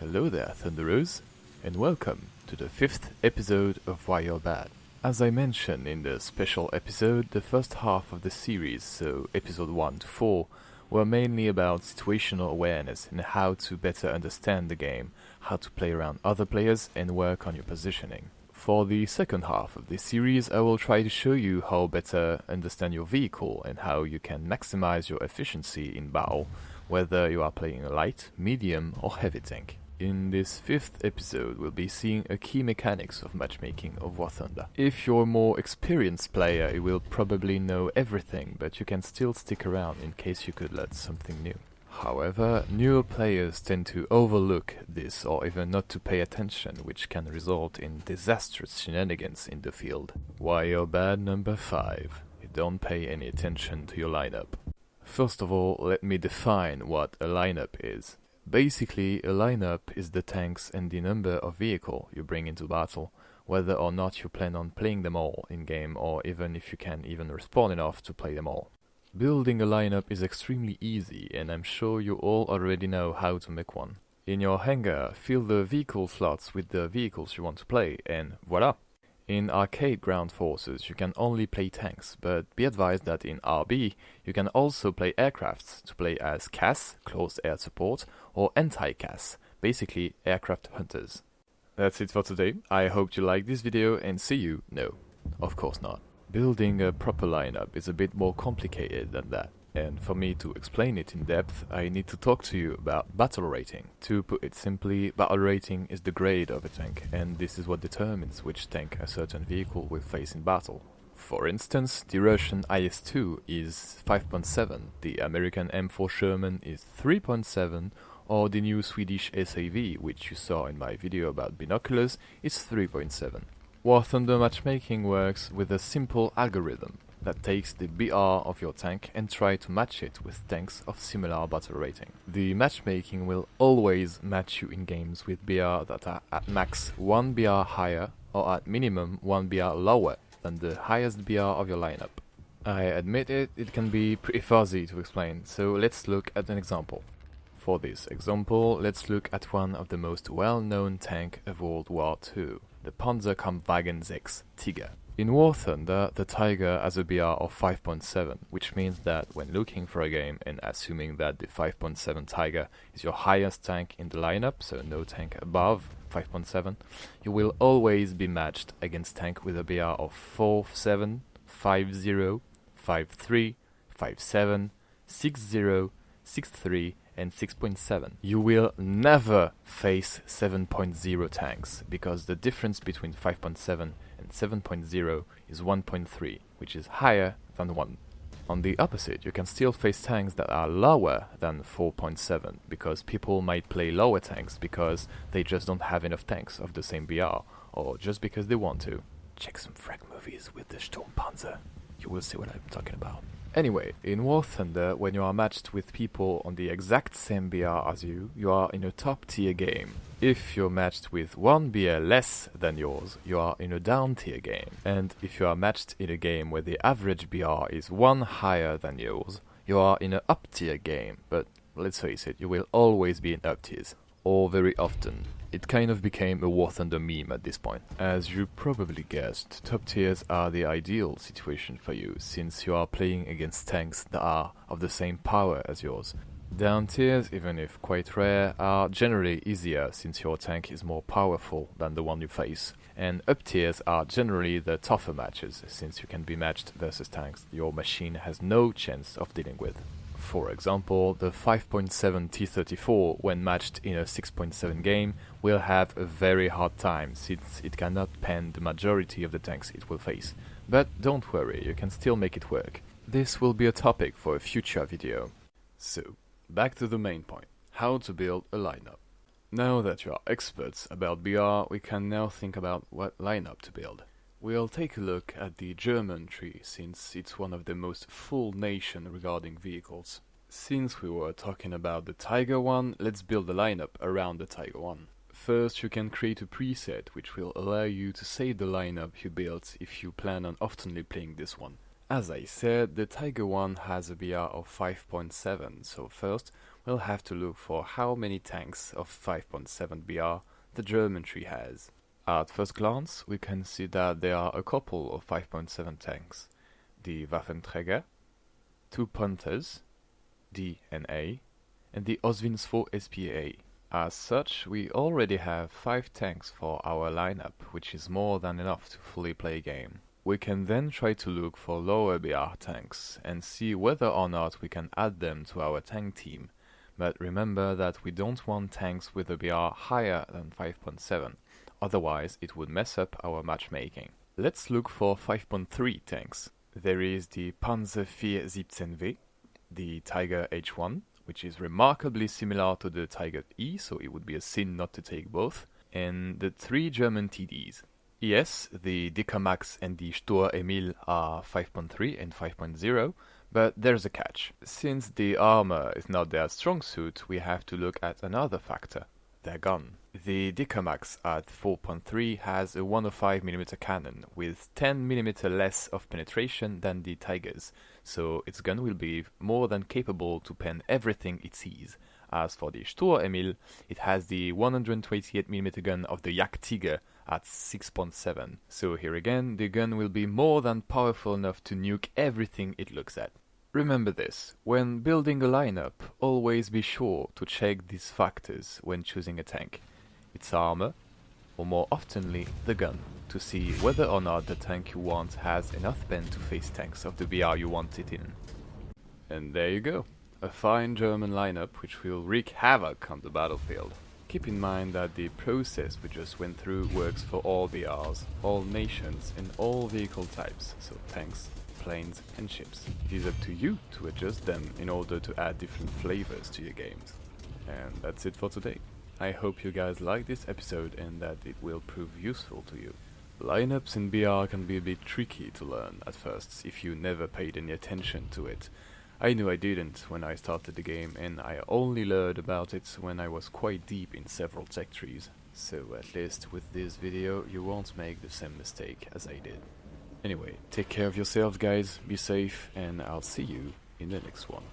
Hello there, Thunderers, and welcome to the 5th episode of Why You're Bad. As I mentioned in the special episode, the first half of the series, so episode 1 to 4, were mainly about situational awareness and how to better understand the game, how to play around other players, and work on your positioning. For the second half of this series, I will try to show you how better understand your vehicle and how you can maximize your efficiency in battle, whether you are playing a light, medium, or heavy tank. In this 5th episode, we'll be seeing a key mechanics of matchmaking of War Thunder. If you're a more experienced player, you will probably know everything, but you can still stick around in case you could learn something new. However, newer players tend to overlook this or even not to pay attention, which can result in disastrous shenanigans in the field. Why you're bad number 5. You don't pay any attention to your lineup. First of all, let me define what a lineup is. Basically, a lineup is the tanks and the number of vehicle you bring into battle, whether or not you plan on playing them all in-game or even if you can even respawn enough to play them all. Building a lineup is extremely easy, and I'm sure you all already know how to make one. In your hangar, fill the vehicle slots with the vehicles you want to play, and voila! In Arcade Ground Forces, you can only play tanks, but be advised that in RB, you can also play aircrafts to play as CAS, Close Air Support, or Anti-CAS, basically aircraft hunters. That's it for today. I hope you liked this video and see you. No, of course not. Building a proper lineup is a bit more complicated than that. And for me to explain it in depth, I need to talk to you about battle rating. To put it simply, battle rating is the grade of a tank, and this is what determines which tank a certain vehicle will face in battle. For instance, the Russian IS-2 is 5.7, the American M4 Sherman is 3.7, or the new Swedish SAV, which you saw in my video about binoculars, is 3.7. War Thunder matchmaking works with a simple algorithm that takes the BR of your tank and try to match it with tanks of similar battle rating. The matchmaking will always match you in games with BR that are at max 1 BR higher or at minimum 1 BR lower than the highest BR of your lineup. I admit it can be pretty fuzzy to explain, so let's look at an example. For this example, let's look at one of the most well-known tank of World War II, the Panzerkampfwagen 6 Tiger. In War Thunder, the Tiger has a BR of 5.7, which means that when looking for a game and assuming that the 5.7 Tiger is your highest tank in the lineup, so no tank above 5.7, you will always be matched against tank with a BR of 4.7, 5.0, 5.3, 5.7, 6.0, 6.3, and 6.7. You will never face 7.0 tanks, because the difference between 5.7 and 7.0 is 1.3, which is higher than 1. On the opposite, you can still face tanks that are lower than 4.7, because people might play lower tanks because they just don't have enough tanks of the same BR, or just because they want to. Check some frag movies with the Sturmpanzer. You will see what I'm talking about. Anyway, in War Thunder, when you are matched with people on the exact same BR as you are in a top tier game. If you're matched with 1 BR less than yours, you are in a down tier game. And if you are matched in a game where the average BR is 1 higher than yours, you are in an up tier game. But let's face it, you will always be in up tiers. Or very often. It kind of became a War Thunder meme at this point. As you probably guessed, top tiers are the ideal situation for you, since you are playing against tanks that are of the same power as yours. Down tiers, even if quite rare, are generally easier since your tank is more powerful than the one you face. And up tiers are generally the tougher matches, since you can be matched versus tanks your machine has no chance of dealing with. For example, the 5.7 T-34, when matched in a 6.7 game, will have a very hard time since it cannot pen the majority of the tanks it will face. But don't worry, you can still make it work. This will be a topic for a future video. So, back to the main point, how to build a lineup. Now that you are experts about BR, we can now think about what lineup to build. We'll take a look at the German tree, since it's one of the most full nation regarding vehicles. Since we were talking about the Tiger one, let's build a lineup around the Tiger one. First, you can create a preset which will allow you to save the lineup you built if you plan on oftenly playing this one. As I said, the Tiger one has a BR of 5.7, so first we'll have to look for how many tanks of 5.7 BR the German tree has. At first glance, we can see that there are a couple of 5.7 tanks. The Waffenträger, 2 Panthers, D and A, and the Oswinsfo SPA. As such, we already have 5 tanks for our lineup, which is more than enough to fully play a game. We can then try to look for lower BR tanks and see whether or not we can add them to our tank team. But remember that we don't want tanks with a BR higher than 5.7, otherwise it would mess up our matchmaking. Let's look for 5.3 tanks. There is the Panzer IV 17W, the Tiger H1, which is remarkably similar to the Tiger E, so it would be a sin not to take both, and the 3 German TDs. Yes, the Dickermax and the Stur Emil are 5.3 and 5.0, but there's a catch. Since the armor is not their strong suit, we have to look at another factor, their gun. The Dickermax at 4.3 has a 105mm cannon with 10mm less of penetration than the Tigers, so its gun will be more than capable to pen everything it sees. As for the Stur Emil, it has the 128mm gun of the Jagdtiger at 6.7, so here again the gun will be more than powerful enough to nuke everything it looks at. Remember this, when building a lineup, always be sure to check these factors when choosing a tank. Its armor, or more oftenly, the gun, to see whether or not the tank you want has enough pen to face tanks of the BR you want it in. And there you go, a fine German lineup which will wreak havoc on the battlefield. Keep in mind that the process we just went through works for all BRs, all nations and all vehicle types, so tanks, planes and ships. It is up to you to adjust them in order to add different flavors to your games. And that's it for today. I hope you guys like this episode and that it will prove useful to you. Lineups in BR can be a bit tricky to learn at first if you never paid any attention to it. I knew I didn't when I started the game, and I only learned about it when I was quite deep in several tech trees. So at least with this video you won't make the same mistake as I did. Anyway, take care of yourselves guys, be safe, and I'll see you in the next one.